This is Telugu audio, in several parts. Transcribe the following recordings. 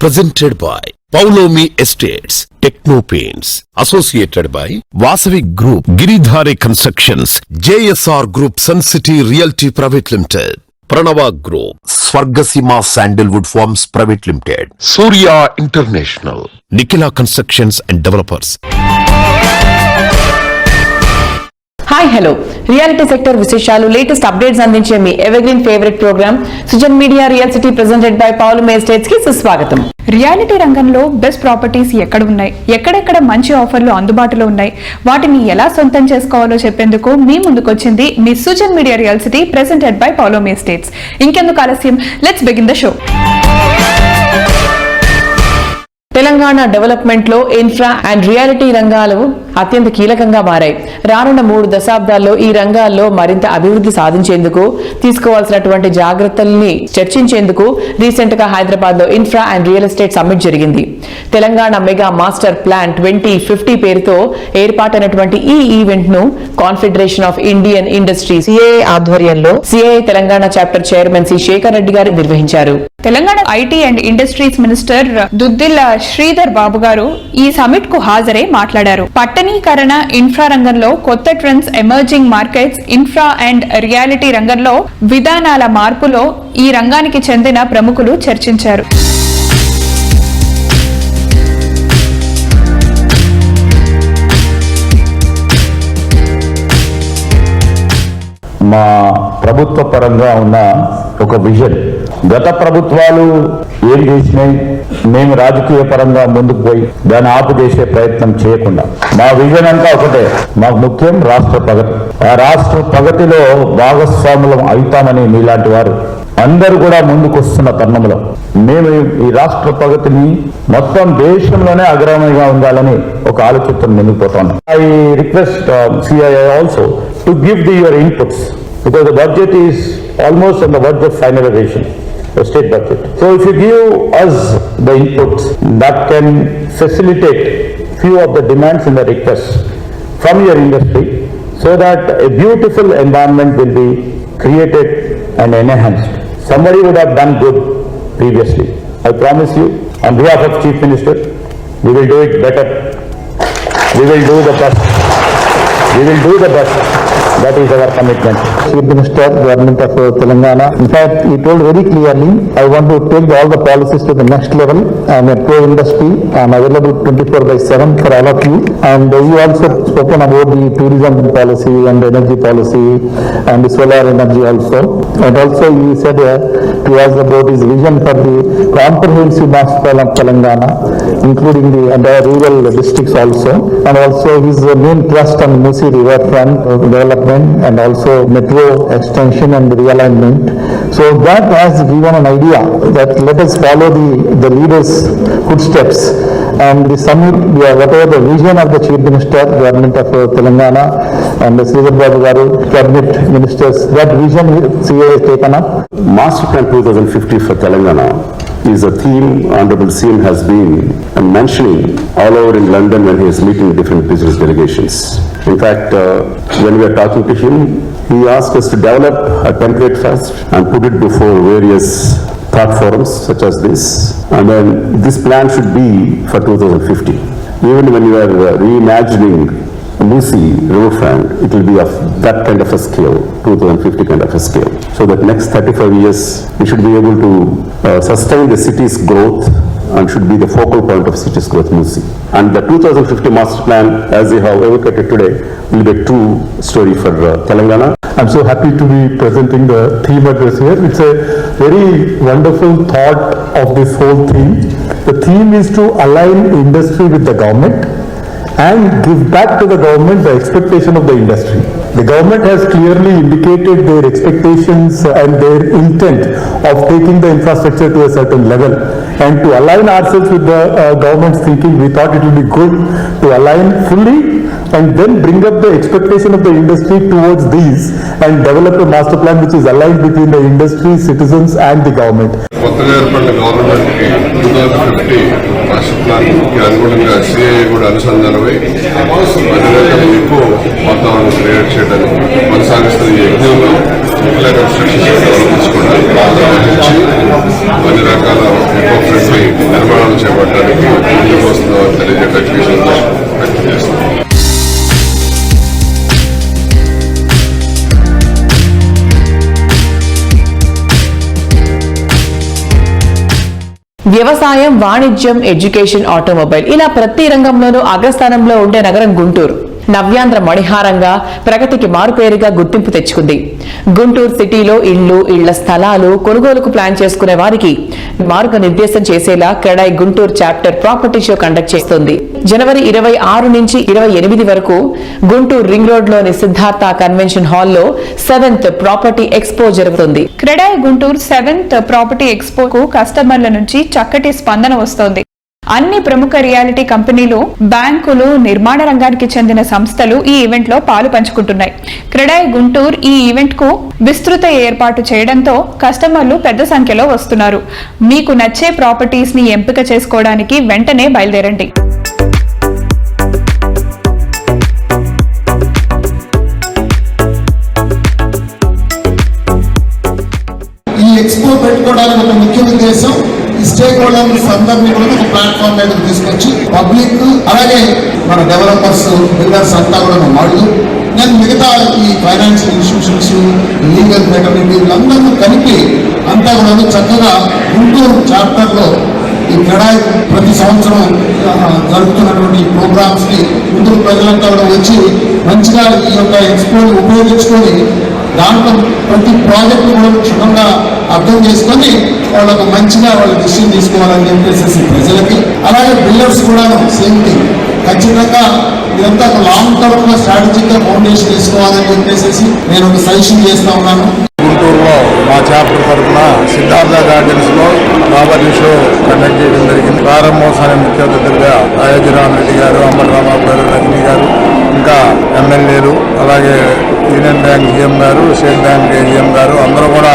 presented by Paulomi Estates, Techno Paints, associated by Vasavi Group, Giridhare Constructions, JSR Group, Sun City Realty Private Limited, Pranava Group, Swargasima Sandalwood Farms Private Limited, Surya International, Nikila Constructions and Developers. Hi hello reality sector విశేషాలు లేటెస్ట్ అప్డేట్స్ అందించే మీ evergreen favourite programme Sujan media real city presented by Paulomi estates కి సుస్వాగతం. రియాలిటీ రంగంలో బెస్ట్ ప్రాపర్టీస్ ఎక్కడ ఉన్నాయి, ఎక్కడెక్కడ మంచి ఆఫర్లు అందుబాటులో ఉన్నాయి, వాటిని ఎలా సొంతం చేసుకోవాలో చెప్పేందుకు మీ ముందుకొచ్చింది మీ Sujan media real city presented by Paulomi estates. ఇంకెందుకు ఆలస్యం, let's begin the show. Telangana development లో ఇన్ఫ్రా అండ్ రియాలిటీ రంగాలు అత్యంత కీలకంగా మారాయి. రానున్న 3 దశాబ్దాల్లో ఈ రంగాల్లో మరింత అభివృద్ధి సాధించేందుకు తీసుకోవాల్సినటువంటి జాగ్రత్తల్ని చర్చించేందుకు రీసెంట్ గా హైదరాబాద్ లో infra and real estate summit జరిగింది. తెలంగాణ మెగా మాస్టర్ ప్లాన్ 2050 పేరుతో ఏర్పాటైనటువంటి ఈ ఈవెంట్ ను confederation of Indian industry CII ఆధ్వర్యంలో CII Telangana chapter chairman C Shekhar Reddy garu నిర్వహించారు. Telangana IT and industries minister Duddilla Sridhar Babu garu ఈ సమిట్ కు హాజరై మాట్లాడారు. పట్టణీకరణ, ఇన్ఫ్రా రంగంలో కొత్త trends, emerging markets, infra and reality రంగంలో విధానాల మార్పులో ఈ రంగానికి చెందిన ప్రముఖులు చర్చించారు. మా ప్రభుత్వ పరంగా ఉన్న ఒక విజన్, గత ప్రభుత్వాలు ఏం చేసినాయి, మేము రాజకీయ పరంగా ముందుకు పోయి దాన్ని ఆపు చేసే ప్రయత్నం చేయకుండా మా విజన్ అంతా ఒకటే. మాకు ముఖ్యం రాష్ట్ర ప్రగతి. ఆ రాష్ట్ర ప్రగతిలో భాగస్వాములం అవుతామని మీలాంటి వారు అందరూ కూడా ముందుకు వస్తున్న తరుణంలో మేము ఈ రాష్ట్ర ప్రగతిని మొత్తం దేశంలోనే అగ్రమంగా ఉండాలని ఒక ఆలోచనతో ముందుకు పోతాం. I request CII also to give your inputs because the budget is almost on the verge of finalization, the state budget. So if you give us the inputs that can facilitate few of the demands and the requests from your industry, so that a beautiful environment will be created and enhanced. Somebody would have done good previously. I promise you, on behalf of Chief Minister, we will do it better. We will do the best. We will do the best. That is our commitment. Chief Minister, Government of Telangana, in fact, he told very clearly, I want to take all the policies to the next level. I am a pro-industry. I am available 24/7 for all of you. And you also spoken about the tourism policy and energy policy and the solar energy also. And also he said to us about his vision for the comprehensive master plan of Telangana, including the entire rural districts also. And also his main thrust on Musi riverfront development and also metro extension and realignment. So that has given an idea that let us follow the leaders' footsteps. And the summit, whatever the vision of the Chief Minister, Government of Telangana and the Sridhar Babu Garu, Cabinet Ministers, that vision CA has taken up. Master Plan 2050 for Telangana is a theme Honorable CM has been mentioning all over in London when he is meeting different business delegations. In fact, when we are talking to him, he asked us to develop a template first and put it before various thought forums such as this. And then this plan should be for 2050. Even when you are reimagining Musi riverfront, it will be of that kind of a scale, 2050 kind of a scale. So that next 35 years, we should be able to sustain the city's growth and should be the focal point of city's growth, Musi. And the 2050 master plan, as we have evocated today, will be a true story for Telangana. I'm so happy to be presenting the theme address here. It's a very wonderful thought of this whole theme. The theme is to align industry with the government and give back to the government the expectation of the industry. The government has clearly indicated their expectations and their intent of taking the infrastructure to a certain level. And to align ourselves with the government's thinking, we thought it would be good to align fully and then bring up the expectation of the industry towards these and develop a master plan which is aligned between the industry, citizens and the government. Government కి 2050 మాస్టర్ ప్లాన్ కి అనుగుణంగా సిఐ కూడా అనుసంధానమై ఎక్కువ వాతావరణం క్రియేట్ చేయడానికి కొనసాగిస్తున్న ఈ యజ్ఞంలో కన్స్ట్రక్షన్ తీసుకోవడానికి అన్ని రకాల ఎకో ఫ్రెండ్లీ నిర్మాణ వ్యవసాయం, వాణిజ్యం, ఎడ్యుకేషన్, ఆటోమొబైల్ ఇలా ప్రతి రంగంలోనూ అగ్రస్థానంలో ఉండే నగరం గుంటూరు నవ్యాంధ్ర మణిహారంగా ప్రగతికి మారుపేరుగా గుర్తింపు తెచ్చుకుంది. గుంటూరు సిటీలో ఇళ్ల స్థలాలు కొనుగోలుకు ప్లాన్ చేసుకునే వారికి మార్గనిర్దేశం చేసేలా CREDAI Guntur chapter property show conduct చేస్తోంది. జనవరి 26 నుంచి 28 వరకు గుంటూరు రింగ్ రోడ్ లోని సిద్ధార్థ కన్వెన్షన్ హాల్లో 7th ప్రాపర్టీ ఎక్స్పో జరుగుతుంది. క్రెడాయ్ గుంటూరు 7th ప్రాపర్టీ ఎక్స్పోకు కస్టమర్ల నుంచి చక్కటి స్పందన వస్తోంది. అన్ని ప్రముఖ రియాలిటీ కంపెనీలు, బ్యాంకులు, నిర్మాణ రంగానికి చెందిన సంస్థలు ఈ ఈవెంట్ లో పాలు పంచుకుంటున్నాయి. క్రెడాయ్ గుంటూరు ఈ ఈవెంట్ కు విస్తృత ఏర్పాటు చేయడంతో కస్టమర్లు పెద్ద సంఖ్యలో వస్తున్నారు. మీకు నచ్చే ప్రాపర్టీస్ ని ఎంపిక చేసుకోవడానికి వెంటనే బయలుదేరండి. ఈ ఎక్స్పో పెట్టుకోవడానికి ఒక ముఖ్య ఉద్దేశం స్టేక్ హోల్డర్స్ అందరినీ కూడా ఒక ప్లాట్ఫామ్ మీద తీసుకొచ్చి పబ్లిక్ అలాగే మన డెవలపర్స్, బిల్డర్స్ అంతా కూడా వాళ్ళు నేను మిగతా ఈ ఫైనాన్షియల్ ఇన్స్టిట్యూషన్స్, లీగల్ ఫెటర్నిటీ వీళ్ళందరూ కలిపి అంతా కూడా చక్కగా గుంటూరు చాప్టర్లో ఈ క్రెడాయ్ ప్రతి సంవత్సరం జరుపుతున్నటువంటి ప్రోగ్రామ్స్ కి గుంటూరు ప్రజలంతా కూడా వచ్చి మంచిగా ఈ యొక్క ఎక్స్పోని ఉపయోగించుకొని దాంట్లో ప్రతి ప్రాజెక్టు కూడా క్షుణ్ణంగా అర్థం చేసుకొని వాళ్ళకు మంచిగా వాళ్ళ డిసిషన్ తీసుకోవాలని చెప్పేసి ప్రజలకి, అలాగే బిల్డర్స్ కూడా సేమ్ థింగ్ ఖచ్చితంగా ఇదంతా ఒక లాంగ్ టర్మ్ గా స్ట్రాటజిక్ గా ఫౌండేషన్ వేసుకోవాలని చెప్పేసి నేను ఒక సజెషన్ చేస్తా ఉన్నాను. గుంటూరులో మా చాప్టర్ తరఫున సిద్ధార్థ గార్డెన్స్ లో ప్రాపర్టీ షో కండక్ట్ చేయడం జరిగింది. ప్రారంభోత్సవానికి ముఖ్య అతిథులుగా అయోధ్య రామరెడ్డి గారు, అంబటి రాంబాబు గారు, రజనీ గారు, ఇంకా ఎమ్మెల్యేలు, అలాగే యూనియన్ బ్యాంక్ జీఎం గారు, స్టేట్ బ్యాంక్ ఏజీఎం గారు అందరూ కూడా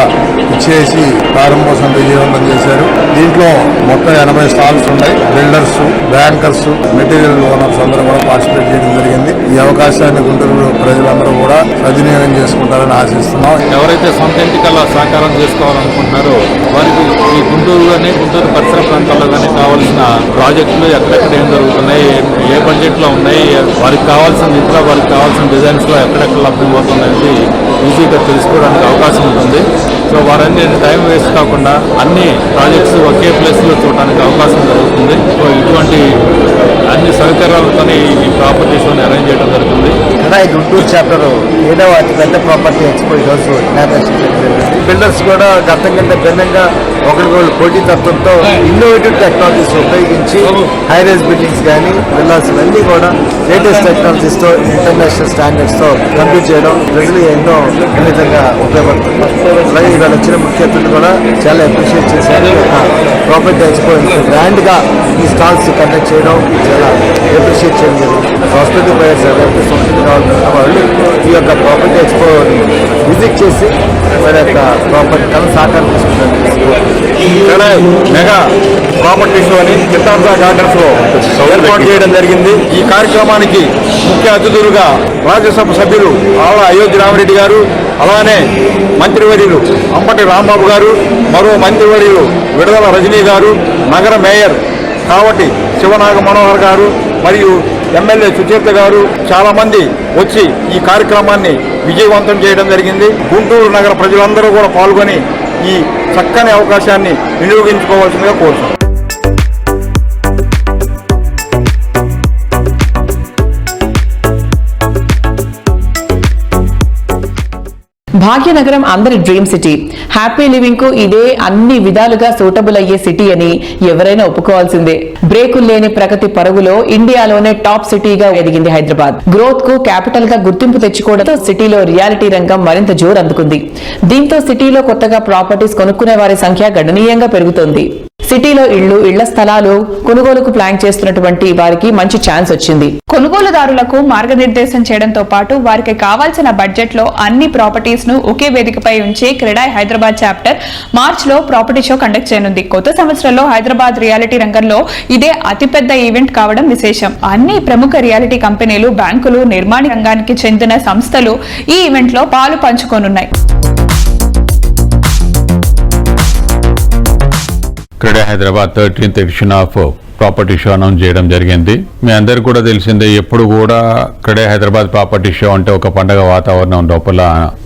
ఇచ్చేసి ప్రారంభోత్సవం విజయవంతం చేశారు. దీంట్లో మొత్తం 80 స్టాల్స్ ఉన్నాయి. బిల్డర్స్, బ్యాంకర్స్, మెటీరియల్ ఓనర్స్ అందరూ కూడా పార్టిసిపేట్ చేయడం జరిగింది. ఈ అవకాశాన్ని గుంటూరు ప్రజలందరూ కూడా సద్వినియోగం చేసుకుంటారని ఆశిస్తున్నాం. ఎవరైతే సొంత ఇంటికల్లా సాకారం చేసుకోవాలనుకుంటున్నారో వారికి ఈ గుంటూరులోనే, గుంటూరు పరిసర ప్రాంతాల్లో కానీ కావాల్సిన ప్రాజెక్టులు ఎక్కడెక్కడ ఏం జరుగుతున్నాయి, ఏ బడ్జెట్లో ఉన్నాయి, వారికి కావాల్సిన నిధులు, వారికి కావాల్సిన డిజైన్స్ లో ఎక్కడెక్కడ లభ్యమవుతుందనేది ఈజీగా తెలుసుకోవడానికి అవకాశం ఉంటుంది. సో వారన్నీ టైం వేస్ట్ కాకుండా అన్ని ప్రాజెక్ట్స్ ఒకే ప్లేస్ లో చూడడానికి అవకాశం జరుగుతుంది. సో ఇటువంటి అన్ని సౌకర్యాలతోనే ఈ ప్రాపర్టీ షోని అరేంజ్ చేయడం జరుగుతుంది. క్రెడాయ్ గుంటూరు చాప్టర్ 7వ అతిపెద్ద ప్రాపర్టీ ఎక్స్పో ఈరోజు బిల్డర్స్ కూడా గతం కంటే భిన్నంగా ఒకరికొకరు పోటీ తత్వంతో ఇన్నోవేటివ్ టెక్నాలజీస్ ఉపయోగించి హైరైజ్ బిల్డింగ్స్ కానీ విల్లాస్ ఇవన్నీ కూడా లేటెస్ట్ టెక్నాలజీస్ తో, ఇంటర్నేషనల్ స్టాండర్డ్స్ తో కంప్లీట్ చేయడం ప్రజలు ఎన్నో విధంగా ఉపయోగపడుతుంది. అలాగే ఇవాళ వచ్చిన ముఖ్య అతిథులు కూడా చాలా అప్రిషియేట్ చేశారు. ప్రాపర్టీ ఎక్స్పో గ్రాండ్ గా ఈ స్టాల్స్ కండక్ట్ చేయడం చాలా అప్రిషియేట్ చేయడం జరిగింది. హాస్పిటల్ బయర్స్ ఎవరైతే సొంతంగా కావాలనుకున్న వాళ్ళు ఈ యొక్క ప్రాపర్టీ ఎక్స్పోని విజిట్ చేసి వారి యొక్క ప్రాపర్టీ కలను సాకారం చేసుకుంటారు. మెగా ప్రాపర్టీ షోని సిద్ధార్థ గార్డెన్స్ లో ఏర్పాటు చేయడం జరిగింది. ఈ కార్యక్రమానికి ముఖ్య అతిథులుగా రాజ్యసభ సభ్యులు ఆళ్ల అయోధ్య రామరెడ్డి గారు, అలానే మంత్రివర్యులు అంబటి రాంబాబు గారు, మరో మంత్రివర్యులు విడుదల రజనీ గారు, నగర మేయర్ కావటి శివనాగ మనోహర్ గారు మరియు ఎమ్మెల్యే సుచేత గారు చాలా మంది వచ్చి ఈ కార్యక్రమాన్ని విజయవంతం చేయడం జరిగింది. గుంటూరు నగర ప్రజలందరూ కూడా పాల్గొని ఈ చక్కని అవకాశాన్ని వినియోగించుకోవాల్సిందిగా కోరుతున్నాను. భాగ్యనగరం అందరి డ్రీమ్ సిటీ. హ్యాపీ లివింగ్ కు ఇదే అన్ని విధాలుగా సూటబుల్ అయ్యే సిటీ అని ఎవరైనా ఒప్పుకోవాల్సిందే. బ్రేకులు లేని ప్రగతి పరుగులో ఇండియాలోనే టాప్ సిటీగా ఎదిగింది హైదరాబాద్. గ్రోత్ కు క్యాపిటల్ గా గుర్తింపు తెచ్చుకోవడంతో సిటీలో రియాలిటీ రంగం మరింత జోరు అందుకుంది. దీంతో సిటీలో కొత్తగా ప్రాపర్టీస్ కొనుక్కునే వారి సంఖ్య గణనీయంగా పెరుగుతోంది. సిటీలో ఇళ్ల స్థలాలు కొనుగోలుకు ప్లాన్ చేస్తున్నటువంటి వారికి మంచి ఛాన్స్ వచ్చింది. కొనుగోలుదారులకు మార్గనిర్దేశం చేయడంతో పాటు వారికి కావాల్సిన బడ్జెట్ లో అన్ని ప్రాపర్టీస్ ను ఒకే వేదికపై ఉంచి క్రెడాయ్ హైదరాబాద్ చాప్టర్ మార్చ్ లో ప్రాపర్టీ షో కండక్ట్ చేయనుంది. కొత్త సంవత్సరంలో హైదరాబాద్ రియాలిటీ రంగంలో ఇదే అతిపెద్ద ఈవెంట్ కావడం విశేషం. అన్ని ప్రముఖ రియాలిటీ కంపెనీలు, బ్యాంకులు, నిర్మాణ రంగానికి చెందిన సంస్థలు ఈ ఈవెంట్ లో పాలు పంచుకోనున్నాయి. Credai Hyderabad 13th edition of property show announce చేయడం జరిగింది. మీ అందరికి కూడా తెలిసిందే, ఎప్పుడు కూడా ఇక్కడే హైదరాబాద్ ప్రాపర్టీ షో అంటే ఒక పండగ వాతావరణం లోపల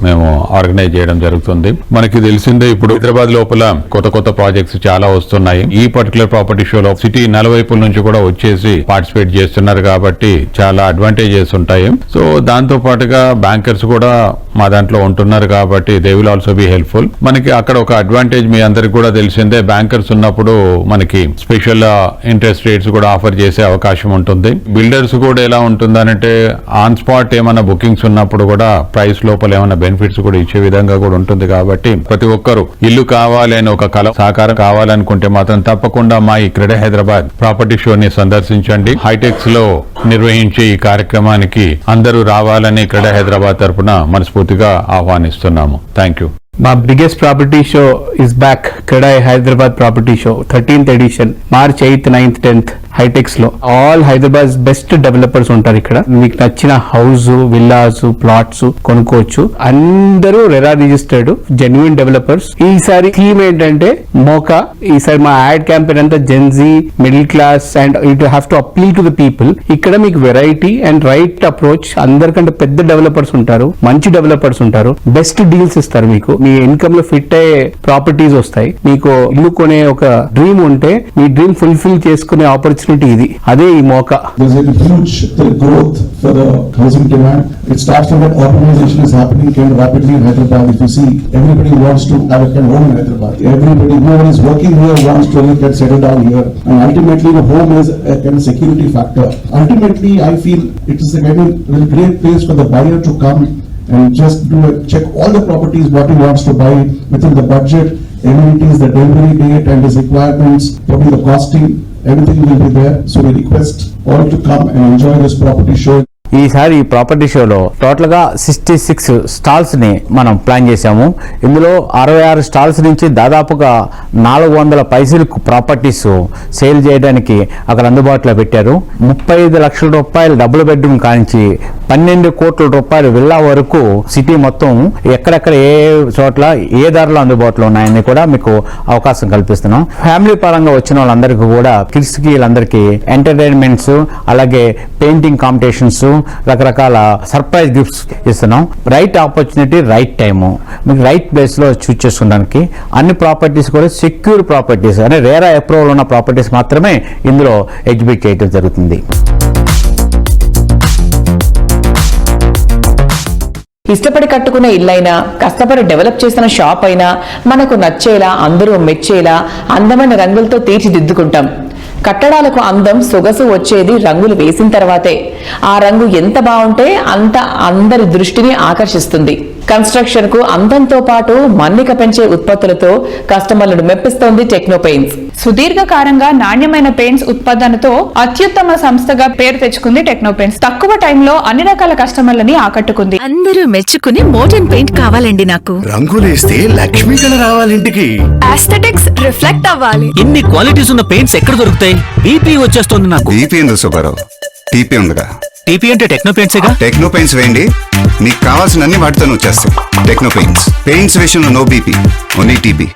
మేము ఆర్గనైజ్ చేయడం జరుగుతుంది. మనకి తెలిసిందే ఇప్పుడు హైదరాబాద్ లోపల కొత్త కొత్త ప్రాజెక్ట్స్ చాలా వస్తున్నాయి. ఈ పర్టికులర్ ప్రాపర్టీ షోలో సిటీ నలువైపుల నుంచి కూడా వచ్చేసి పార్టిసిపేట్ చేస్తున్నారు కాబట్టి చాలా అడ్వాంటేజెస్ ఉంటాయి. సో దాంతో పాటుగా బ్యాంకర్స్ కూడా మా దాంట్లో ఉంటున్నారు కాబట్టి they will also be helpful. మనకి అక్కడ ఒక అడ్వాంటేజ్ మీ అందరికి కూడా తెలిసిందే, బ్యాంకర్స్ ఉన్నప్పుడు మనకి స్పెషల్ ఇంట్రెస్ట్ రేట్స్ కూడా ఆఫర్ చేసే అవకాశం ఉంటుంది. బిల్డర్స్ కూడా ఎలా ఉంటుందనంటే ఆన్ స్పాట్ ఏమైనా బుకింగ్స్ ఉన్నప్పుడు కూడా ప్రైస్ లోపల ఏమైనా బెనిఫిట్స్ కూడా ఇచ్చే విధంగా కూడా ఉంటుంది. కాబట్టి ప్రతి ఒక్కరు ఇల్లు కావాలి అని ఒక కల సహకారం కావాలనుకుంటే మాత్రం తప్పకుండా మా ఈ క్రెడే హైదరాబాద్ ప్రాపర్టీ షోని సందర్శించండి. హైటెక్స్ లో నిర్వహించే ఈ కార్యక్రమానికి అందరూ రావాలని క్రెడే హైదరాబాద్ తరఫున మనస్ఫూర్తిగా ఆహ్వానిస్తున్నాము. Thank you. My biggest property show is back. Kredai Hyderabad Property Show, 13th edition, March 8th, 9th, 10th. HITEX లో ఆల్ హైదరాబాద్ బెస్ట్ డెవలపర్స్ ఉంటారు ఇక్కడ. మీకు నచ్చిన హౌస్, విల్లాస్, ప్లాట్స్ కొనుక్కోవచ్చు. అందరూ రెరా రిజిస్టర్డ్ జెన్యున్ డెవలపర్స్. ఈసారి థీమ్ ఏంటంటే మోకా. ఈసారి మా యాడ్ క్యాంపెయిన్ అంతా Gen Z, middle class and it have to appeal to the people. ఇక్కడ మీకు వెరైటీ అండ్ రైట్ అప్రోచ్. అందరికంటే పెద్ద డెవలపర్స్ ఉంటారు, మంచి డెవలపర్స్ ఉంటారు, బెస్ట్ డీల్స్ ఇస్తారు. మీకు మీ ఇన్కమ్ లో ఫిట్ అయ్యే ప్రాపర్టీస్ వస్తాయి. మీకు ఇల్లు కొనే ఒక డ్రీమ్ ఉంటే మీ డ్రీమ్ ఫుల్ఫిల్ చేసుకునే ఆపర్చునిటీ ఇది. అదే ఈ మోకా. There's a huge growth for the housing demand. It starts from that urbanization is happening kind of rapidly in Hyderabad. If you see, everybody wants to have a kind of home in Hyderabad. Everybody who is working here wants to get settled down here. And ultimately, the home is a kind of security factor. Ultimately, I feel it is a kind of a great place for the buyer to come and just check all the properties what he wants to buy within the budget, amenities, the delivery date and his requirements, probably the costing. Everything will be there. So we request all to come and enjoy this property show. ఈసారి ఈ ప్రాపర్టీ షోలో టోటల్ గా 66 స్టాల్స్ ని మనం ప్లాన్ చేశాము. ఇందులో 66 స్టాల్స్ నుంచి దాదాపుగా 400 పైసలకు ప్రాపర్టీస్ సేల్ చేయడానికి అక్కడ అందుబాటులో పెట్టారు. 35 లక్షల రూపాయలు డబుల్ బెడ్రూమ్ కానించి 12 కోట్ల రూపాయల విల్లా వరకు సిటీ మొత్తం ఎక్కడెక్కడ ఏ చోట్ల ఏ ధరలు అందుబాటులో ఉన్నాయని కూడా మీకు అవకాశం కల్పిస్తున్నాం. ఫ్యామిలీ పరంగా వచ్చిన వాళ్ళందరికీ కూడా కిడ్స్ కి వీళ్ళందరికీ ఎంటర్టైన్మెంట్స్, అలాగే పెయింటింగ్ కాంపిటీషన్స్, రకరకాల సర్ప్రైజ్ గిఫ్ట్స్ ఇస్తున్నాం. రైట్ ఆపర్చునిటీ, రైట్ టైము, మీకు రైట్ ప్లేస్ లో చూస్ చేసుకోవడానికి. అన్ని ప్రాపర్టీస్ కూడా సెక్యూర్ ప్రాపర్టీస్ అంటే రేరా అప్రూవల్ ఉన్న ప్రాపర్టీస్ మాత్రమే ఇందులో ఎగ్జిబిట్ చేయడం జరుగుతుంది. ఇష్టపడి కట్టుకున్న ఇల్లైనా, కష్టపడి డెవలప్ చేసిన షాప్ అయినా మనకు నచ్చేలా, అందరూ మెచ్చేలా అందమైన రంగులతో తీర్చిదిద్దుకుంటాం. కట్టడాలకు అందం, సొగసు వచ్చేది రంగులు వేసిన తర్వాతే. ఆ రంగు ఎంత బాగుంటే అంత అందరి దృష్టిని ఆకర్షిస్తుంది. కన్స్ట్రక్షన్ కు అందంతో పాటు మన్నిక పెంచే ఉత్పత్తులతో కస్టమర్లను మెప్పిస్తోంది టెక్నో పెయింట్స్. సుదీర్ఘకాలంగా నాణ్యమైన పెయింట్స్ ఉత్పాదనతో అత్యుత్తమ సంస్థగా పేరు తెచ్చుకుంది టెక్నో పెయింట్స్. తక్కువ టైంలో అన్ని రకాల కస్టమర్లని ఆకట్టుకుంది. అందరూ మెచ్చుకుని మోడర్న్ పెయింట్ కావాలండి నాకు. రంగులేస్తే లక్ష్మీ కళ రావాలింటికి. ఆస్థెటిక్స్ రిఫ్లెక్ట్ అవ్వాలి. ఇన్ని క్వాలిటీస్ ఉన్న పెయింట్స్ ఎక్కడ దొరుకుతాయి? బీపీ వచ్చేస్తుంది నాకు. బీపీ ఎందుకు సుబ్బారావు? టీపీ ఉందిగా. టీపీ అంటే టెక్నో పెయింట్సేగా. టెక్నో పెయింట్స్ వేయండి, మీకు కావాల్సినన్ని వాటితో వచ్చేస్తాయి. Techno paints. పెయింట్స్ విషయంలో no BP, only TP.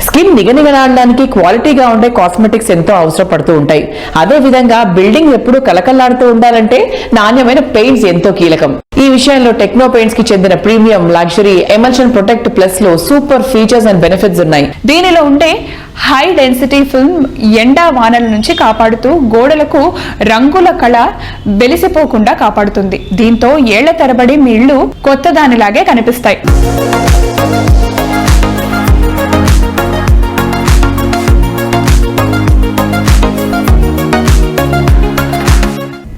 Skin నిగనిగలాడడానికి క్వాలిటీగా ఉండే కాస్మెటిక్స్ ఎంతో అవసరం పడుతూ ఉంటాయి. అదే విధంగా బిల్డింగ్ ఎప్పుడూ కలకల్లాడుతూ ఉండాలంటే నాణ్యమైన పెయింట్స్ ఎంతో కీలకం. ఈ విషయంలో టెక్నో పెయింట్స్ కి చెందిన premium luxury emulsion protect plus లో సూపర్ ఫీచర్స్ అండ్ బెనిఫిట్స్ ఉన్నాయి. దీనిలో ఉండే హై డెన్సిటీ ఫిల్మ్ ఎండా వానల నుంచి కాపాడుతూ గోడలకు రంగుల కళ వెలిసిపోకుండా కాపాడుతుంది. దీంతో ఏళ్ల తరబడి మీ ఇళ్లు కొత్త దానిలాగే కనిపిస్తాయి.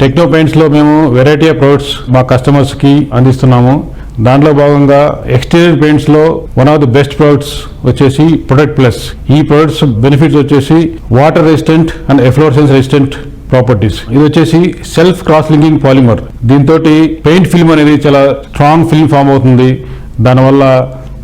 టెక్నో పెయింట్స్ లో మేము వెరైటీ ఆఫ్ ప్రొడక్ట్స్ మా కస్టమర్స్ కి అందిస్తున్నాము. దాంట్లో భాగంగా ఎక్స్టీరియర్ పెయింట్స్ లో one of the best products వచ్చేసి ప్రొటెక్ట్ ప్లస్. ఈ ప్రొడక్ట్స్ బెనిఫిట్స్ వచ్చేసి water resistant and efflorescence resistant properties. ఇది వచ్చేసి సెల్ఫ్ క్రాస్ లింకింగ్ పాలిమర్. దీంతో పెయింట్ ఫిల్మ్ అనేది చాలా స్ట్రాంగ్ ఫిల్మ్ ఫామ్ అవుతుంది. దానివల్ల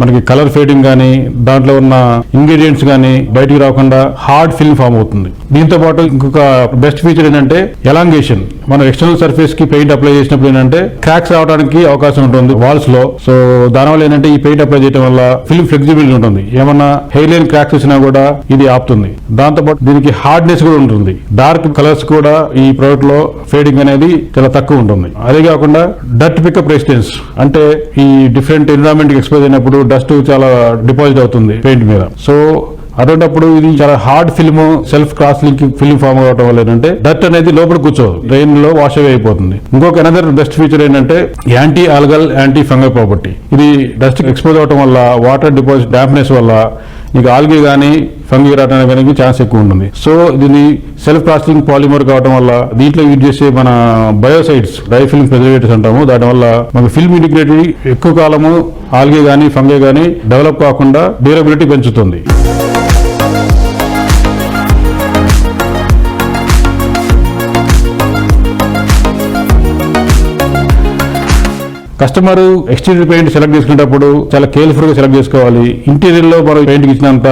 మనకి కలర్ ఫేడింగ్ కానీ దాంట్లో ఉన్న ఇంగ్రీడియంట్స్ కానీ బయటికి రాకుండా హార్డ్ ఫిల్మ్ ఫామ్ అవుతుంది. దీంతో పాటు ఇంకొక బెస్ట్ ఫీచర్ ఏంటంటే ఎలాంగేషన్. మనం ఎక్స్టర్నల్ సర్ఫేస్ కి పెయింట్ అప్లై చేసినప్పుడు ఏంటంటే క్రాక్స్ రావడానికి అవకాశం ఉంటుంది వాల్స్ లో. సో దానివల్ల ఏంటంటే ఈ పెయింట్ అప్లై చేయడం వల్ల ఫిల్మ్ ఫ్లెక్సిబిలిటీ ఉంటుంది. ఏమన్నా హెయిర్ లైన్ క్రాక్స్ వచ్చినా కూడా ఇది ఆపుతుంది. దాంతో పాటు దీనికి హార్డ్నెస్ కూడా ఉంటుంది. డార్క్ కలర్స్ కూడా ఈ ప్రోడక్ట్ లో ఫేడింగ్ అనేది చాలా తక్కువ ఉంటుంది. అదే కాకుండా డస్ట్ పికప్ రెసిస్టెన్స్, అంటే ఈ డిఫరెంట్ ఎన్విరాన్మెంట్ కి ఎక్స్పోజ్ అయినప్పుడు డస్ట్ చాలా డిపాజిట్ అవుతుంది పెయింట్ మీద. సో అటువంటిప్పుడు ఇది చాలా hard film, self cross link film form అవడం వల్ల ఏంటంటే డస్ట్ అనేది లోపల కూర్చోదు, డ్రైన్ లో వాష్ అవే అయిపోతుంది. ఇంకొక అనదర్ బెస్ట్ ఫీచర్ ఏంటంటే anti algal, anti fungal property. ఇది డస్ట్ ఎక్స్పోజ్ అవడం వల్ల వాటర్ డిపాజిట్ డాంప్నెస్ వల్ల నీకు ఆల్గే కానీ ఫంగి రావడానికి ఛాన్స్ ఎక్కువ ఉంటుంది. సో దీన్ని సెల్ఫ్ ప్రాసెసింగ్ పాలిమర్ కావడం వల్ల దీంట్లో యూజ్ చేసే మన బయోసైడ్స్, డ్రై ఫిల్మ్ ప్రిజర్వేటివ్స్ అంటాము, దాని వల్ల మన ఫిల్మ్ ఇంటిగ్రిటీ ఎక్కువ కాలము ఆల్గే కానీ ఫంగే కానీ డెవలప్ కాకుండా డ్యూరబిలిటీ పెంచుతుంది. కస్టమర్ ఎక్స్టీరియర్ పెయింట్ సెలెక్ట్ చేసుకునేటప్పుడు చాలా కేర్ఫుల్ గా సెలెక్ట్ చేసుకోవాలి. ఇంటీరియర్ లో మనం పెయింట్ కి ఇచ్చినంత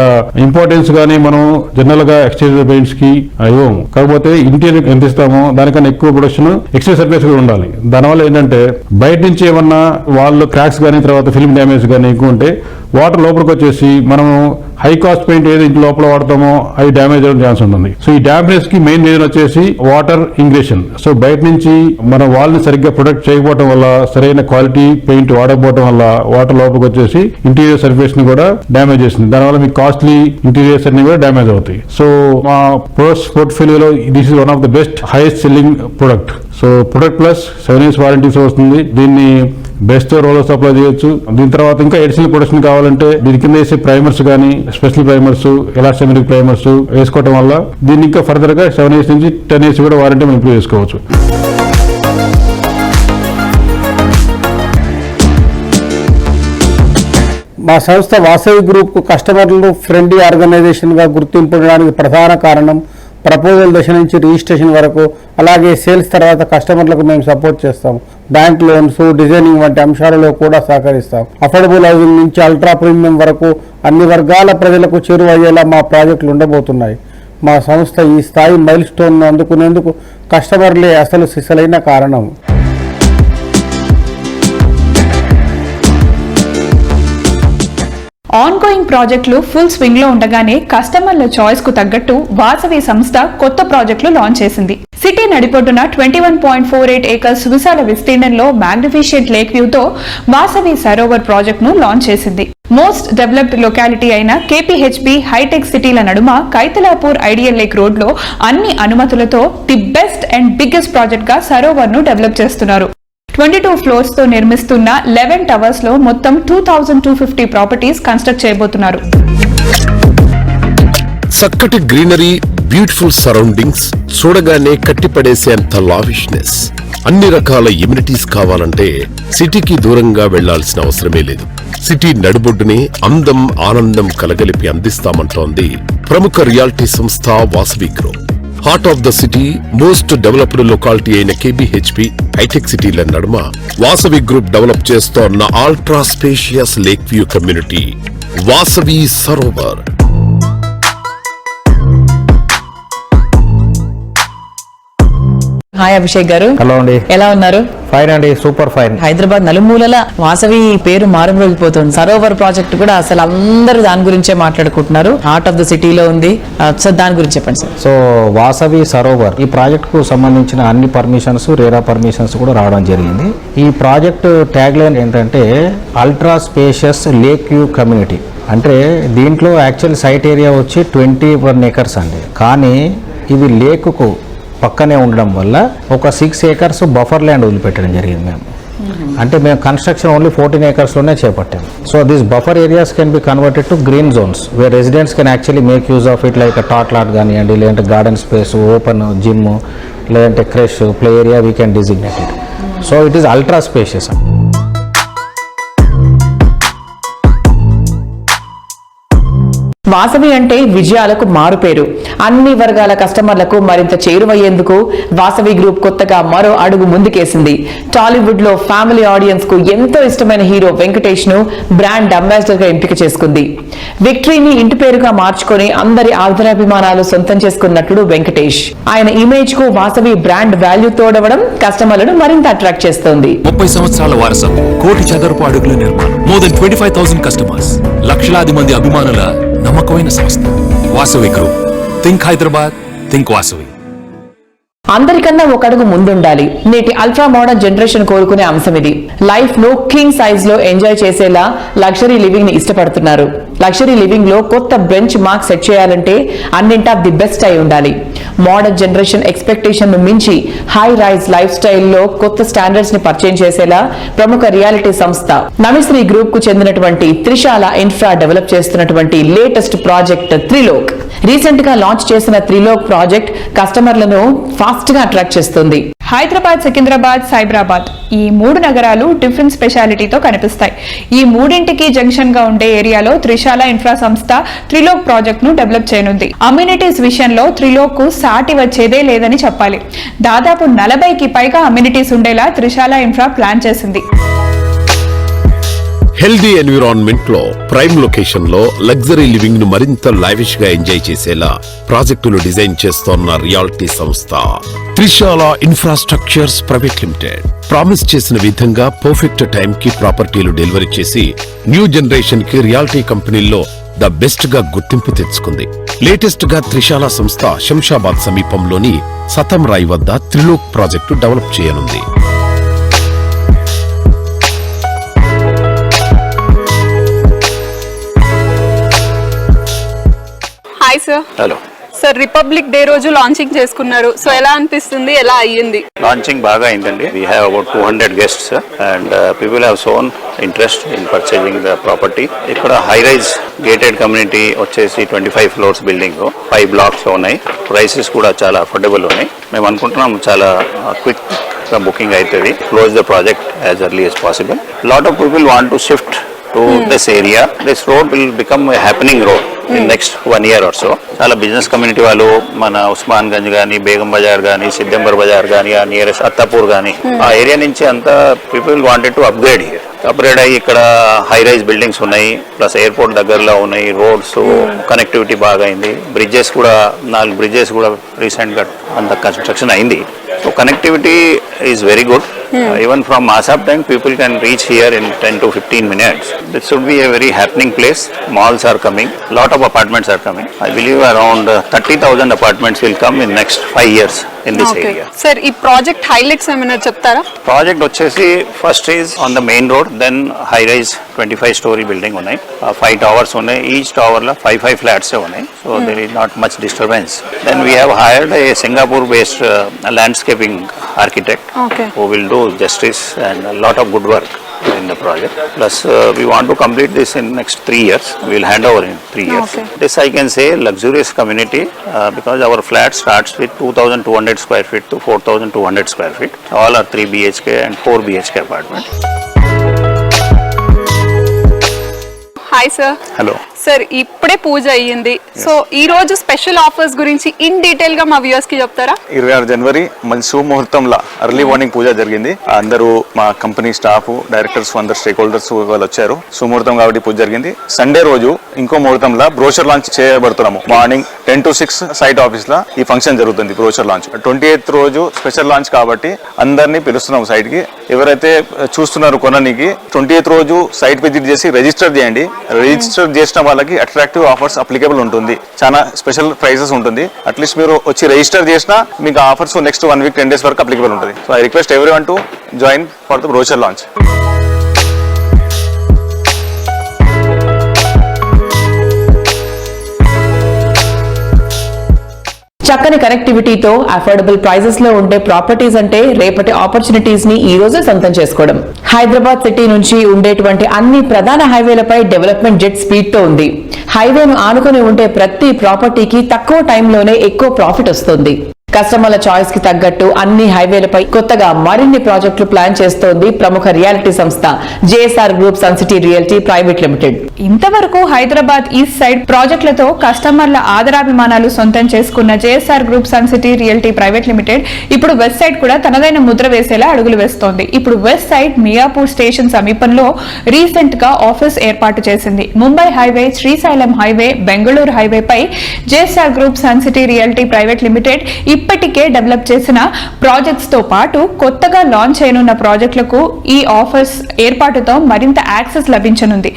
ఇంపార్టెన్స్ గానీ మనం జనరల్ గా ఎక్స్టీరియర్ పెయింట్స్ కి ఇవ్వము. కాకపోతే ఇంటీరియర్ ఎంత ఇస్తామో దానికన్నా ఎక్కువ ప్రొడక్షన్ ఎక్స్టీరియర్ సర్ఫేస్ కూడా ఉండాలి. దానివల్ల ఏంటంటే బయట నుంచి ఏమన్నా వాళ్ళు క్రాక్స్ కానీ తర్వాత ఫిల్మ్ డ్యామేజ్ కానీ ఎక్కువ ఉంటే వాటర్ లోపలికి వచ్చేసి మనం హై కాస్ట్ పెయింట్ ఏది ఇంటి లోపల వాడతామో అది డ్యామేజ్ అవ్వడం ఛాన్స్ ఉంటుంది. సో ఈ డ్యామేజ్ కి మెయిన్ రీజన్ వచ్చేసి వాటర్ ఇంగ్రేషన్. సో బయట నుంచి మన వాళ్ళని సరిగ్గా ప్రొటెక్ట్ చేయకపోవడం వల్ల, సరైన క్వాలిటీ పెయింట్ వాడకపోవడం వల్ల వాటర్ లోపలికి వచ్చేసి ఇంటీరియర్ సర్ఫేస్ ని కూడా డ్యామేజ్ చేస్తుంది. దానివల్ల మీకు కాస్ట్లీ ఇంటీరియర్స్ అన్ని కూడా డ్యామేజ్ అవుతాయి. సో మా ప్రొడక్ట్స్ పోర్ట్ఫోలియోలో this is one of the best highest selling product. So product plus 7 years warranties వస్తుంది. దీన్ని బెస్ట్ రోలర్స్ అప్లై చేయొచ్చు. దీని తర్వాత ఇంకా ఎడిషనల్ ప్రొడక్షన్ కావాలంటే దీని కింద వేసే ప్రైమర్స్ కానీ స్పెషల్ ప్రైమర్స్, ఎలాస్టోమెరిక్ ప్రైమర్స్ వేసుకోవడం వల్ల దీన్ని ఇంకా ఫర్దర్ గా 7 years నుంచి 10 years కూడా వారంటీ మనం ఇంప్రూవ్ చేసుకోవచ్చు. మా సంస్థ వాసవి గ్రూప్కు కస్టమర్లు ఫ్రెండ్లీ ఆర్గనైజేషన్గా గుర్తింపడానికి ప్రధాన కారణం ప్రపోజల్ దశ నుంచి రిజిస్ట్రేషన్ వరకు, అలాగే సేల్స్ తర్వాత కస్టమర్లకు మేము సపోర్ట్ చేస్తాం. బ్యాంక్ లోన్స్, డిజైనింగ్ వంటి అంశాలలో కూడా సహకరిస్తాం. అఫోర్డబుల్ హౌసింగ్ నుంచి అల్ట్రా ప్రీమియం వరకు అన్ని వర్గాల ప్రజలకు చేరువయ్యేలా మా ప్రాజెక్టులు ఉండబోతున్నాయి. మా సంస్థ ఈ స్థాయి మైల్ స్టోన్ను అందుకునేందుకు కస్టమర్లే అసలు సిసలైన కారణం. ఆన్గోయింగ్ ప్రాజెక్టులు ఫుల్ స్వింగ్ లో ఉండగానే కస్టమర్ల చాయిస్ కు తగ్గట్టు వాసవి సంస్థ కొత్త ప్రాజెక్టులు లాంచ్ చేసింది. సిటీ నడిపొడ్డున 21.48 acres విశాల విస్తీర్ణంలో మ్యాగ్నిఫిషియంట్ లేక్ వ్యూతో వాసవి సరోవర్ ప్రాజెక్ట్ ను లాంచ్ చేసింది. మోస్ట్ డెవలప్డ్ లొకాలిటీ అయిన KPHB హైటెక్ సిటీల నడుమ కైతలాపూర్ ఐడియల్ లేక్ రోడ్ లో అన్ని అనుమతులతో the best and biggest project గా సరోవర్ ను డెవలప్ చేస్తున్నారు. 22 floors తో నిర్మిస్తున్న 11 towers లో మొత్తం 2250 ప్రాపర్టీస్ కన్స్ట్రక్ట్ చేయబోతున్నారు. చక్కటి గ్రీనరీ, బ్యూటిఫుల్ సరౌండింగ్స్, చూడగానే కట్టిపడేసేంత లావిష్నెస్, అన్ని రకాల ఎమ్యూనిటీస్ కావాలంటే సిటీకి దూరంగా వెళ్లాల్సిన అవసరమే లేదు. సిటీ నడుబొడ్డునే అందం, ఆనందం కలగలిపి అందిస్తామంటోంది ప్రముఖ రియాలిటీ సంస్థ Vasavi group. Heart of the city, most developed locality అయిన KBHP హైటెక్ సిటీల నడుమ వాసవి గ్రూప్ డెవలప్ చేస్తోన్న ultra spacious lake view community Vasavi Sarovar. Hi Abhishek గారు. హలో అండి. ఎలా ఉన్నారు? ఫైన్ అండి, సూపర్ ఫైన్. హైదరాబాద్ నలుమూలల వాసవి పేరు మారుమోగిపోతుంది. సరోవర్ ప్రాజెక్ట్ కూడా అసలు అందరూ దాని గురించే మాట్లాడుకుంటున్నారు. హార్ట్ ఆఫ్ ద సిటీలో ఉంది. సో దాని గురించి చెప్పండి సార్. సో వాసవి సరోవర్ ఈ ప్రాజెక్ట్ కు సంబంధించిన అన్ని పర్మిషన్స్, రేరా పర్మిషన్స్ కూడా రావడం జరిగింది. ఈ ప్రాజెక్ట్ ట్యాగ్ లైన్ ఏంటంటే ultra spacious lake view community. అంటే దీంట్లో యాక్చువల్ సైట్ ఏరియా వచ్చి 21 acres అండి. కానీ ఇది లేకుకు పక్కనే ఉండడం వల్ల ఒక 6 acres బఫర్ ల్యాండ్ వదిలిపెట్టడం జరిగింది మేము. అంటే మేము కన్స్ట్రక్షన్ ఓన్లీ 14 acres లోనే చేపట్టాము. So this buffer areas can be converted to green zones where residents can actually make use of it, like tot lot కానివ్వండి, లేదంటే గార్డెన్ స్పేస్, ఓపెన్ జిమ్, లేదంటే creche, play area we can designate it. So it is ultra spacious. Vasavi అంటే విజయాలకు మారుపేరు. అన్ని వర్గాల కస్టమర్లకు మరింత చేరువయ్యేందుకు వాసవి గ్రూప్ కొత్తగా మరో అడుగు ముందుకేసింది. టాలీవుడ్ లో ఫ్యామిలీ ఆడియన్స్ కు ఎంతో ఇష్టమైన హీరో వెంకటేష్ ను బ్రాండ్ అంబాసిడర్ గా ఎంపిక చేసుకుంది. విక్టరీని ఇంటి పేరుగా మార్చుకొని అందరి ఆదరాభిమానాలు సొంతం చేసుకున్నట్లు వెంకటేష్. ఆయన ఇమేజ్ కు వాసవి బ్రాండ్ వాల్యూ తోడవడం కస్టమర్లను మరింత అట్రాక్ట్ చేస్తోంది. 30 సంవత్సరాల వారసత్వం, కోటి చదరపు అడుగుల నిర్మాణం, మోర్ దెన్ 25,000 కస్టమర్స్, లక్షలాది మంది అభిమానుల నమ్మకమైన సంస్థ Vasavi group. Think Hyderabad, think Vasavi. అందరికన్నా ఒక అడుగు ముందుండాలి. నేటి అల్ట్రా మోడర్న్ జనరేషన్ కోరుకునే అంశం ఇది. లైఫ్ ను కింగ్ సైజ్ లో ఎంజాయ్ చేసేలా లగ్జరీ లివింగ్ ని ఇష్టపడుతున్నారు. లగ్జరీ లివింగ్ లో కొత్త బెంచ్ మార్క్ సెట్ చేయాలంటే అన్నింటా ది బెస్ట్ అయి ఉండాలి. మోడర్న్ జనరేషన్ ఎక్స్పెక్టేషన్ ను మించి హై రైజ్ లైఫ్ స్టైల్లో కొత్త స్టాండర్డ్స్ ని పరిచయం చేసేలా ప్రముఖ రియాలిటీ సంస్థ నమిశ్రీ గ్రూప్ కు చెందినటువంటి త్రిశాల ఇన్ఫ్రా డెవలప్ చేస్తున్నటువంటి లేటెస్ట్ ప్రాజెక్ట్ త్రిలోక్. రీసెంట్ గా లాంచ్ చేసిన త్రిలోక్ ప్రాజెక్ట్ కస్టమర్లను ఫాస్ట్ గా అట్రాక్ట్ చేస్తుంది. హైదరాబాద్, సికింద్రాబాద్, సైబరాబాద్ ఈ 3 నగరాలు డిఫరెంట్ స్పెషాలిటీతో కనిపిస్తాయి. ఈ మూడింటికి జంక్షన్ గా ఉండే ఏరియాలో త్రిశాల ఇన్ఫ్రా సంస్థ త్రిలోక్ ప్రాజెక్ట్ ను డెవలప్ చేయనుంది. అమ్యూనిటీస్ విషయంలో త్రిలోక్ కు సాటి వచ్చేదే లేదని చెప్పాలి. దాదాపు 40కి పైగా అమ్యూనిటీస్ ఉండేలా త్రిశాల ఇన్ఫ్రా ప్లాన్ చేసింది. హెల్దీ ఎన్విరాన్మెంట్ లో ప్రైమ్ లొకేషన్ లో లగ్జరీ లివింగ్ ను మరింత లావిష్ గా ఎంజాయ్ చేసేలా ప్రాజెక్టులు డిజైన్ చేస్తోన్న రియాలిటీ సంస్థ Trishala infrastructures private limited. Promise చేసిన విధంగా పర్ఫెక్ట్ టైం కి ప్రాపర్టీలు డెలివరీ చేసి న్యూ జనరేషన్ కి రియాలిటీ కంపెనీల్లో ద బెస్ట్ గా గుర్తింపు తెచ్చుకుంది. లేటెస్ట్ గా త్రిశాల సంస్థ శంషాబాద్ సమీపంలోని సతం రాయ్ వద్ద త్రిలోక్ ప్రాజెక్టు డెవలప్ చేయనుంది. Hi sir. Hello sir, republic day రోజు లాంచింగ్ చేసుకున్నారు. సో ఎలా అనిపిస్తుంది, ఎలా అయ్యింది? లాంచింగ్ బాగా అయిందండి. We have about 200 guests and people have shown interest in purchasing the property. ఇక్కడ హై రైజ్ గేటెడ్ కమ్యూనిటీ వచ్చేసి 25 ఫ్లోర్స్ బిల్డింగ్ 5 బ్లాక్స్ లో ఉన్నాయి. ప్రైసెస్ కూడా చాలా అఫోర్డబుల్ ఉన్నాయి. మేము అనుకుంటున్నాం చాలా క్విక్ బుకింగ్ అవుతుంది. Close the project as early as possible. Lot of people want to shift to this area. This road will become a happening road in next 1 year or so. చాలా బిజినెస్ కమ్యూనిటీ వాళ్ళు మన ఉస్మాన్ గంజ్ గానీ, బేగం బజార్ గానీ, సిద్దంబర్ బజార్ గానీ, ఆ నియరెస్ట్ అత్తాపూర్ గానీ ఆ ఏరియా నుంచి అంతా people wanted to upgrade here. Upgrade అయ్యి ఇక్కడ హై రైజ్ బిల్డింగ్స్ ఉన్నాయి, ప్లస్ ఎయిర్పోర్ట్ దగ్గరలో ఉన్నాయి, రోడ్స్ కనెక్టివిటీ బాగా అయింది. బ్రిడ్జెస్ కూడా 4 బ్రిడ్జెస్ కూడా రీసెంట్ గా అంత కన్స్ట్రక్షన్ అయింది. So connectivity is very good. Even from Masab tank, people can reach here in 10 to 15 minutes. This should be a very happening place. Malls are coming. Lot of apartments are coming. I believe around 30,000 apartments will come in next 5 years in this area. Sir, ఈ ప్రాజెక్ట్ హైలైట్స్ ఏమైనా చెప్తారా? ప్రాజెక్ట్ వచ్చేసి first is on the main road, then high rise 25 story building ఉన్నాయి. 5 టవర్స్ ఉన్నాయి. ఈచ్ టవర్ లో 5 ఫ్లాట్స్ ఉన్నాయి. So there is not much disturbance. Then we have hired a Singapore based landscaping architect who will do justice and a lot of good work in the project. Plus we want to complete this in next 3 years. We will hand over in 3 years. This I can say luxurious community because our flat starts with 2,200 square feet to 4,200 square feet. All are 3 BHK and 4 BHK apartments. Hi sir. Hello. Sir, ఇప్పుడే పూజ అయ్యింది. సో ఈ రోజు స్పెషల్ ఆఫర్స్ గురించి ఇన్ డీటెయిల్ గా మా వ్యూవర్స్ కి చెప్తారా? 26 జనవరి మంచి శుభముహూర్తంలో ఎర్లీ మార్నింగ్ పూజ జరిగింది. అందరూ మా కంపెనీ స్టాఫ్, డైరెక్టర్స్, అందరు స్టేక్ హోల్డర్స్ వాళ్ళు వచ్చారు. శుభముహూర్తం కాబట్టి పూజ జరిగింది. సండే రోజు ఇంకో ముహూర్తంలో బ్రోషర్ లాంచ్ చేయబడుతున్నాము. మార్నింగ్ 10 to 6 సైట్ ఆఫీస్ లో ఈ ఫంక్షన్ జరుగుతుంది. బ్రోషర్ లాంచ్ 28th రోజు స్పెషల్ లాంచ్ కాబట్టి అందరినీ పిలుస్తున్నాము సైట్ కి. ఎవరైతే చూస్తున్నారు కొననికి 28th రోజు సైట్ విజిట్ చేసి రిజిస్టర్ చేయండి. రిజిస్టర్ చేసిన వాళ్ళకి అట్రాక్టివ్ ఆఫర్స్ అప్లికేబుల్ ఉంటుంది. చాలా స్పెషల్ ప్రైజెస్ ఉంటుంది. అట్లీస్ట్ మీరు వచ్చి రిజిస్టర్ చేసినా మీకు ఆఫర్స్ నెక్స్ట్ 1 వీక్ 10 days వరకు అప్లికేబుల్ ఉంటుంది. So I request everyone to join for the brochure launch. చక్కని కనెక్టివిటీతో అఫోర్డబుల్ ప్రైజెస్ లో ఉండే ప్రాపర్టీస్ అంటే రేపటి ఆపర్చునిటీస్ ని ఈ రోజే సొంతం చేసుకోవడం. హైదరాబాద్ సిటీ నుంచి ఉండేటువంటి అన్ని ప్రధాన హైవేలపై డెవలప్మెంట్ జెట్ స్పీడ్ తో ఉంది. హైవేను ఆనుకుని ఉండే ప్రతి ప్రాపర్టీకి తక్కువ టైంలోనే ఎక్కువ ప్రాఫిట్ వస్తుంది. కస్టమర్ల చాయిస్ కి తగ్గట్టు అన్ని హైవేలపై కొత్తగా మరిన్ని ప్రాజెక్టులు ప్లాన్ చేస్తోంది ప్రముఖ రియాలిటీ సంస్థ JSR group sun city realty private limited. ఇంతవరకు హైదరాబాద్ ఈస్ట్ సైడ్ ప్రాజెక్టులతో కస్టమర్ల ఆదరాభిమానాలు సొంతం చేసుకున్న JSR group sun city realty private limited ఇప్పుడు వెస్ట్ సైడ్ కూడా తనదైన ముద్ర వేసేలా అడుగులు వేస్తోంది. ఇప్పుడు వెస్ట్ సైడ్ మియాపూర్ స్టేషన్ సమీపంలో రీసెంట్ గా ఆఫీస్ ఏర్పాటు చేసింది. Mumbai highway, Srisailam highway, Bengaluru highway పై JSR group sun city realty private limited ఇప్పటికే డెవలప్ చేసిన ప్రాజెక్ట్స్ తో పాటు కొత్తగా లాంచ్ చేయనున్న ప్రాజెక్టులకు ఈ ఆఫర్స్ ఏర్పాటుతో మరింత యాక్సెస్ లభించనుంది.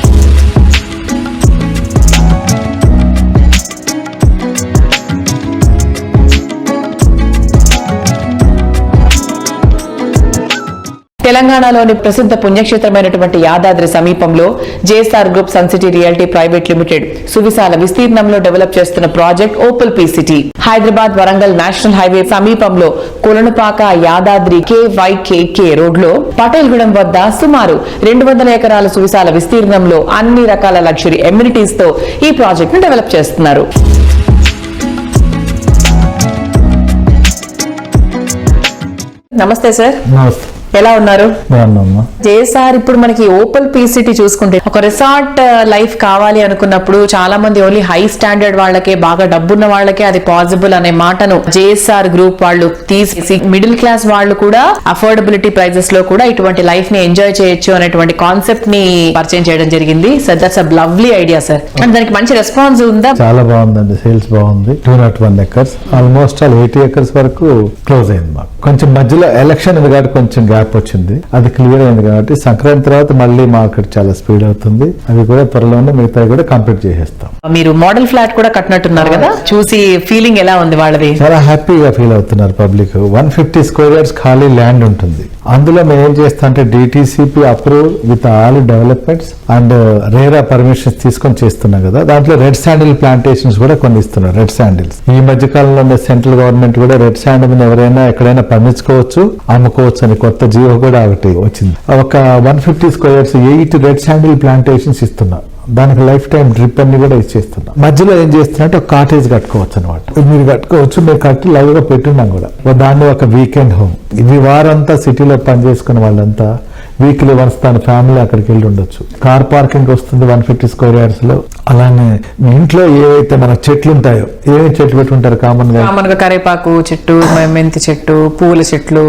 తెలంగాణలోని ప్రసిద్ధ పుణ్యక్షేత్రమైనటువంటి యాదాద్రి సమీపంలో JSR group sun city reality private limited సువిశాల విస్తీర్ణంలో డెవలప్ చేస్తున్న project opal P city Hyderabad Warangal national highway సమీపంలో కొలనుపాక యాదాద్రి KYKK రోడ్లో పటేల్గూడెం వద్ద సుమారు 200 ఎకరాల సువిశాల విస్తీర్ణంలో అన్ని రకాల లగ్జరీ ఎమ్యూనిటీస్ తో ఈ ప్రాజెక్ట్ ను డెవలప్ చేస్తున్నారు. నమస్తే సార్. ఎలా ఉన్నారు? జేఎస్ఆర్ ఇప్పుడు మనకి ఓపల్ పీ సిటీ చూసుకుంటే ఒక రిసార్ట్ లైఫ్ కావాలి అనుకున్నప్పుడు చాలా మంది ఓన్లీ హై స్టాండర్డ్ వాళ్ళకే, బాగా డబ్బున్న వాళ్ళకే అది పాసిబుల్ అనే మాటను జేఎస్ఆర్ గ్రూప్ వాళ్ళు తీసి మిడిల్ క్లాస్ వాళ్ళు కూడా అఫోర్డబిలిటీ ప్రైజెస్ లో కూడా ఇటువంటి లైఫ్ ని ఎంజాయ్ చేయొచ్చు అనేటువంటి కాన్సెప్ట్ ని పరిచయం చేయడం జరిగింది. So that's a lovely idea sir. And దానికి మంచి రెస్పాన్స్ ఉందా? చాలా బాగుందండి, సేల్స్ బాగుంది. 201 acres ఆల్మోస్ట్ 80 acres వరకు క్లోజ్ అయింది. మాకు కొంచెం మధ్యలో ఎలక్షన్ ఉంది కాబట్టి కొంచెం గ్యాప్ వచ్చింది, అది క్లియర్ అయింది కాబట్టి సంక్రాంతి తర్వాత మళ్ళీ మార్కెట్ చాలా స్పీడ్ అవుతుంది. అది కూడా త్వరలోనే మిగతా కూడా కంప్లీట్ చేసేస్తాం. మీరు మోడల్ ఫ్లాట్ కూడా కట్టినట్టున్నారు కదా, చూసి ఫీలింగ్ ఎలా ఉంది వాళ్ళది? చాలా హ్యాపీగా ఫీల్ అవుతున్నారు పబ్లిక్. 150 square yards ఖాళీ ల్యాండ్ ఉంటుంది. అందులో మేము ఏం చేస్తాం అంటే DTCP approve with all developments and RERA permissions తీసుకొని చేస్తున్నాం కదా. దాంట్లో రెడ్ శాండిల్ ప్లాంటేషన్స్ కూడా కొన్ని ఇస్తున్నారు. రెడ్ శాండిల్స్ ఈ మధ్య కాలంలో సెంట్రల్ గవర్నమెంట్ కూడా రెడ్ శాండిల్ మీద ఎవరైనా ఎక్కడైనా పండించుకోవచ్చు, అమ్ముకోవచ్చు అని కొత్త జీవో కూడా ఒకటి వచ్చింది. ఒక 150 square yards 8 red sandal plantations ఇస్తున్నారు. దానికి లైఫ్ టైం డ్రిప్ అన్ని కూడా ఇచ్చేస్తున్నాం. మధ్యలో ఏం చేస్తున్నట్టు ఒక కాటేజ్ కట్టుకోవచ్చు అనమాట. మీరు కట్టుకోవచ్చు, మీరు కట్టి లైవ్ గా పెట్టున్నాం కూడా. దాన్ని ఒక వీకెండ్ హోమ్. ఇది వారంతా సిటీలో పనిచేసుకునే వాళ్ళంతా వీక్లీ వన్స్ తన ఫ్యామిలీ అక్కడికి వెళ్ళి ఉండొచ్చు. కార్ పార్కింగ్ వస్తుంది 150 square yards లో. అలానే మీ ఇంట్లో ఏవైతే మన చెట్లు ఉంటాయో, ఏమేమి చెట్లు పెట్టుకుంటారు కామన్ గా? కరేపాకు చెట్టు, మెంతి చెట్టు, పూల చెట్లు,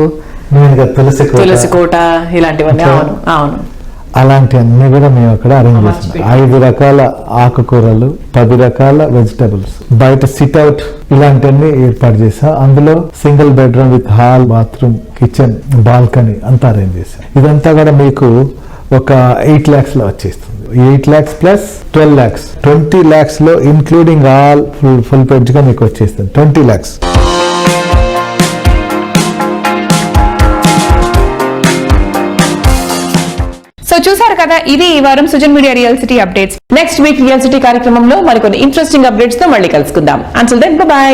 తులసి కోట, ఇలాంటివన్నీ. అవును అవును, అలాంటి అన్ని కూడా మేము అక్కడ అరేంజ్ చేస్తాం. 5 రకాల ఆకుకూరలు, 10 రకాల వెజిటబుల్స్, బయట సిట్ అవుట్ ఇలాంటివన్నీ ఏర్పాటు చేసాం. అందులో single bedroom with hall, bathroom, kitchen, balcony అంతా అరేంజ్ చేసాం. ఇదంతా కూడా మీకు ఒక 8 lakhs లో వచ్చేస్తుంది. 8 lakhs ప్లస్ 12 lakhs, 20 lakhs లో ఇన్క్లూడింగ్ ఆల్ ఫుల్ పెడ్జ్ గా మీకు వచ్చేస్తుంది 20 lakhs. సో చూసారు కదా, ఇది ఈ వారం Sujan media real city updates. Next week real city కార్యక్రమంలో మరికొన్ని ఇంట్రెస్టింగ్ అప్డేట్స్ తో మళ్ళీ కలుసుకుందాం. Until then bye by.